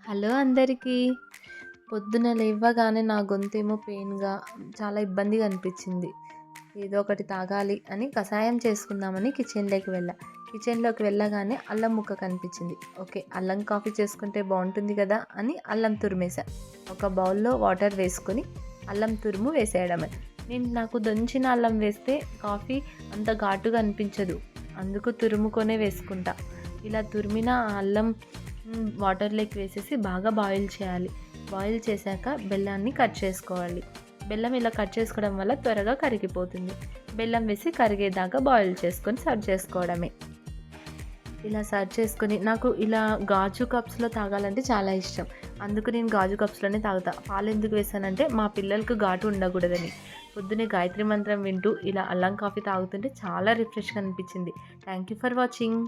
Hello అందరికీ. పొద్దున లేవగానే నా గొంతేమో పెయిన్‌గా చాలా ఇబ్బందిగా అనిపించింది. ఏదో ఒకటి తాగాలి అని కషాయం చేసుకుందామని కిచెన్‌లోకి వెళ్ళగానే అల్లం ముక్క కనిపించింది. ఓకే. అల్లం కాఫీ చేసుకుంటే బావుంటుంది కదా అని అల్లం తురిమేసా. ఒక బౌల్‌లో వాటర్ వేసుకొని అల్లం తురుము వేసేయడమే. నాకు దంచిన అల్లం వేస్తే కాఫీ అంత ఘాటుగా అనిపించదు. అందుకు తురుముకొనే వేసుకుంటా. ఇలా తురిమిన ఆ అల్లం వాటర్‌లోకి వేసేసి బాగా బాయిల్ చేయాలి. బాయిల్ చేశాక బెల్లాన్ని కట్ చేసుకోవాలి. బెల్లం ఇలా కట్ చేసుకోవడం వల్ల త్వరగా కరిగిపోతుంది. బెల్లం వేసి కరిగేదాకా బాయిల్ చేసుకొని సర్వ్ చేసుకోవడమే. ఇలా సర్వ్ చేసుకొని నాకు ఇలా గాజు కప్స్‌లో తాగాలంటే చాలా ఇష్టం. అందుకు నేను గాజు కప్స్‌లోనే తాగుతా. పాలెందుకు వేసానంటే మా పిల్లలకు ఘాటు ఉండకూడదని. పొద్దున్నే గాయత్రి మంత్రం వింటూ ఇలా అల్లం కాఫీ తాగుతుంటే చాలా రిఫ్రెష్‌గా అనిపించింది. Thank you for watching.